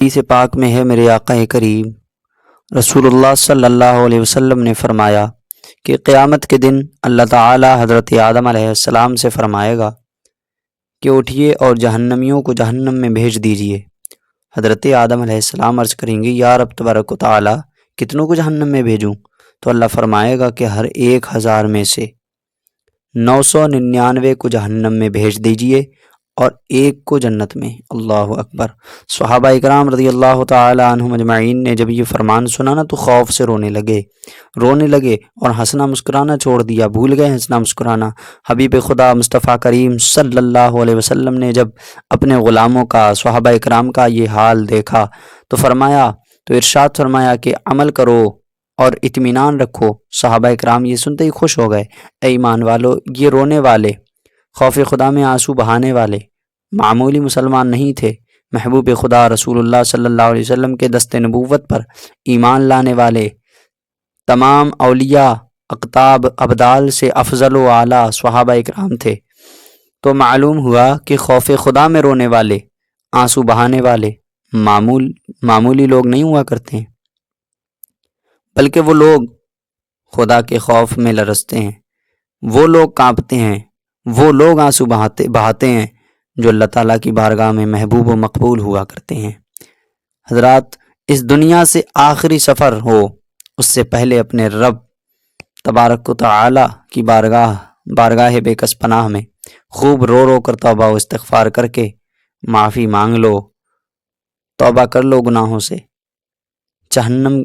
حدیث پاک میں ہے میرے آقا کریم رسول اللہ صلی اللہ علیہ وسلم نے فرمایا کہ قیامت کے دن اللہ تعالی حضرت آدم علیہ السلام سے فرمائے گا کہ اٹھیے اور جہنمیوں کو جہنم میں بھیج دیجیے۔ حضرت آدم علیہ السلام عرض کریں گے یا رب تبارک و تعالی کتنوں کو جہنم میں بھیجوں؟ تو اللہ فرمائے گا کہ ہر 1000 میں سے 999 کو جہنم میں بھیج دیجیے اور ایک کو جنت میں۔ اللہ اکبر۔ صحابہ اکرام رضی اللہ تعالی عنہم اجمعین نے جب یہ فرمان سنا نا تو خوف سے رونے لگے اور ہنسنا مسکرانا چھوڑ دیا، بھول گئے ہنسنا مسکرانا۔ حبیب خدا مصطفیٰ کریم صلی اللہ علیہ وسلم نے جب اپنے غلاموں کا، صحابہ اکرام کا یہ حال دیکھا تو ارشاد فرمایا کہ عمل کرو اور اطمینان رکھو۔ صحابہ اکرام یہ سنتے ہی خوش ہو گئے۔ اے ایمان والو، یہ رونے والے، خوف خدا میں آنسو بہانے والے معمولی مسلمان نہیں تھے۔ محبوب خدا رسول اللہ صلی اللہ علیہ وسلم کے دست نبوت پر ایمان لانے والے تمام اولیاء، اقطاب، ابدال سے افضل و اعلیٰ صحابہ اکرام تھے۔ تو معلوم ہوا کہ خوف خدا میں رونے والے، آنسو بہانے والے معمولی لوگ نہیں ہوا کرتے ہیں، بلکہ وہ لوگ خدا کے خوف میں لرزتے ہیں، وہ لوگ کانپتے ہیں، وہ لوگ آنسو بہاتے ہیں جو اللہ تعالیٰ کی بارگاہ میں محبوب و مقبول ہوا کرتے ہیں۔ حضرات، اس دنیا سے آخری سفر ہو اس سے پہلے اپنے رب تبارک و تعالی کی بارگاہ بے کس پناہ میں خوب رو کر توبہ و استغفار کر کے معافی مانگ لو، توبہ کر لو گناہوں سے، جہنم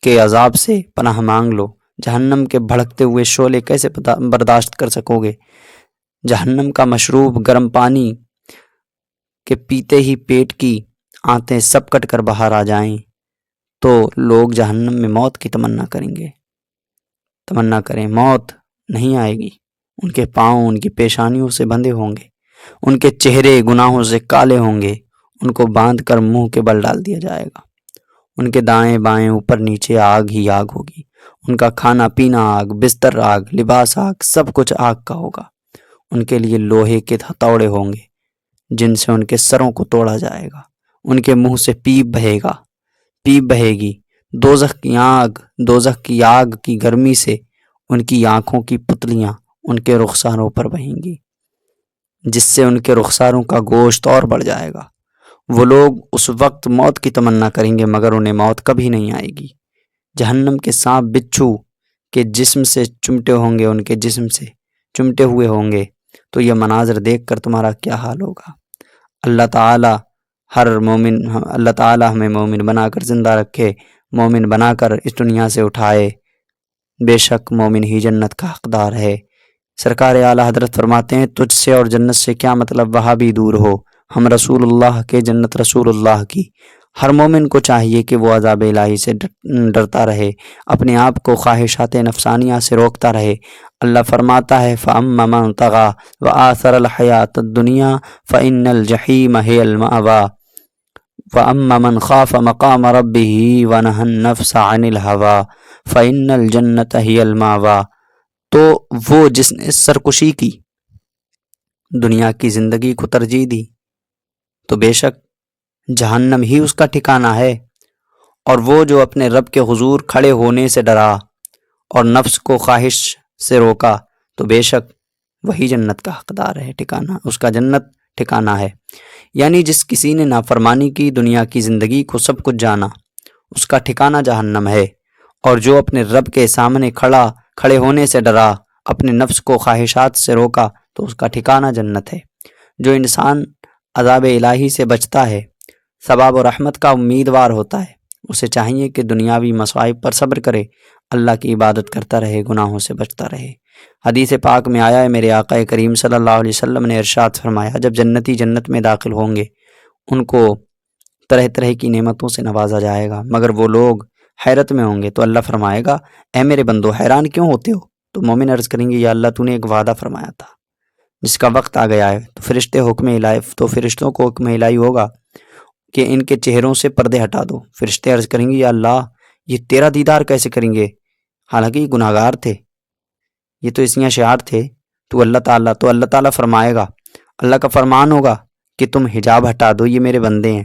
کے عذاب سے پناہ مانگ لو۔ جہنم کے بھڑکتے ہوئے شعلے کیسے برداشت کر سکو گے؟ جہنم کا مشروب گرم پانی کے پیتے ہی پیٹ کی آنتیں سب کٹ کر باہر آ جائیں تو لوگ جہنم میں موت کی تمنا کریں، موت نہیں آئے گی۔ ان کے پاؤں ان کی پیشانیوں سے بندھے ہوں گے، ان کے چہرے گناہوں سے کالے ہوں گے، ان کو باندھ کر منہ کے بل ڈال دیا جائے گا۔ ان کے دائیں بائیں اوپر نیچے آگ ہی آگ ہوگی، ان کا کھانا پینا آگ، بستر آگ، لباس آگ، سب کچھ آگ کا ہوگا۔ ان کے لیے لوہے کے ہتھوڑے ہوں گے جن سے ان کے سروں کو توڑا جائے گا، ان کے منہ سے پیپ بہے گی۔ دوزخ کی آگ کی گرمی سے ان کی آنکھوں کی پتلیاں ان کے رخساروں پر بہیں گی، جس سے ان کے رخساروں کا گوشت اور بڑھ جائے گا۔ وہ لوگ اس وقت موت کی تمنا کریں گے مگر انہیں موت کبھی نہیں آئے گی۔ جہنم کے سانپ بچھو کے جسم سے چمٹے ہوں گے، ان کے جسم سے چمٹے ہوئے ہوں گے، تو یہ مناظر دیکھ کر تمہارا کیا حال ہوگا؟ اللہ تعالی ہمیں مومن بنا کر زندہ رکھے، مومن بنا کر اس دنیا سے اٹھائے۔ بے شک مومن ہی جنت کا حقدار ہے۔ سرکار اعلیٰ حضرت فرماتے ہیں تجھ سے اور جنت سے کیا مطلب، وہاں بھی دور ہو، ہم رسول اللہ کے، جنت رسول اللہ کی۔ ہر مومن کو چاہیے کہ وہ عذاب الہی سے ڈرتا رہے، اپنے آپ کو خواہشات نفسانیہ سے روکتا رہے۔ اللہ فرماتا ہے فَأَمَّا مَنْ طَغَىٰ وَآثَرَ الْحَيَاةَ الدُّنْيَا فَإِنَّ الْجَحِيمَ هِيَ الْمَأْوَىٰ وَأَمَّا مَنْ خَافَ مَقَامَ رَبِّهِ وَنَهَى النَّفْسَ عَنِ الْهَوَىٰ فَإِنَّ الْجَنَّةَ هِيَ الْمَأْوَىٰ۔ تو وہ جس نے سرکشی کی، دنیا کی زندگی کو ترجیح دی، تو بے شک جہنم ہی اس کا ٹھکانہ ہے۔ اور وہ جو اپنے رب کے حضور کھڑے ہونے سے ڈرا اور نفس کو خواہش سے روکا تو بے شک وہی جنت کا حقدار ہے، ٹھکانہ اس کا جنت ٹھکانہ ہے۔ یعنی جس کسی نے نافرمانی کی، دنیا کی زندگی کو سب کچھ جانا، اس کا ٹھکانہ جہنم ہے۔ اور جو اپنے رب کے سامنے کھڑے ہونے سے ڈرا، اپنے نفس کو خواہشات سے روکا تو اس کا ٹھکانہ جنت ہے۔ جو انسان عذاب الہی سے بچتا ہے، ثواب و رحمت کا امیدوار ہوتا ہے، اسے چاہیے کہ دنیاوی مصائب پر صبر کرے، اللہ کی عبادت کرتا رہے، گناہوں سے بچتا رہے۔ حدیث پاک میں آیا ہے میرے آقا کریم صلی اللہ علیہ وسلم نے ارشاد فرمایا جب جنتی جنت میں داخل ہوں گے ان کو طرح طرح کی نعمتوں سے نوازا جائے گا، مگر وہ لوگ حیرت میں ہوں گے تو اللہ فرمائے گا اے میرے بندو حیران کیوں ہوتے ہو؟ تو مومن عرض کریں گے یا اللہ تو نے ایک وعدہ فرمایا تھا جس کا وقت آ گیا ہے، تو فرشتوں کو حکم الہی ہوگا کہ ان کے چہروں سے پردے ہٹا دو۔ فرشتے عرض کریں گے یا اللہ یہ تیرا دیدار کیسے کریں گے، حالانکہ یہ گناہ گار تھے، یہ تو اسیاں شعار تھے۔ تو اللہ تعالیٰ فرمائے گا، اللہ کا فرمان ہوگا کہ تم حجاب ہٹا دو، یہ میرے بندے ہیں،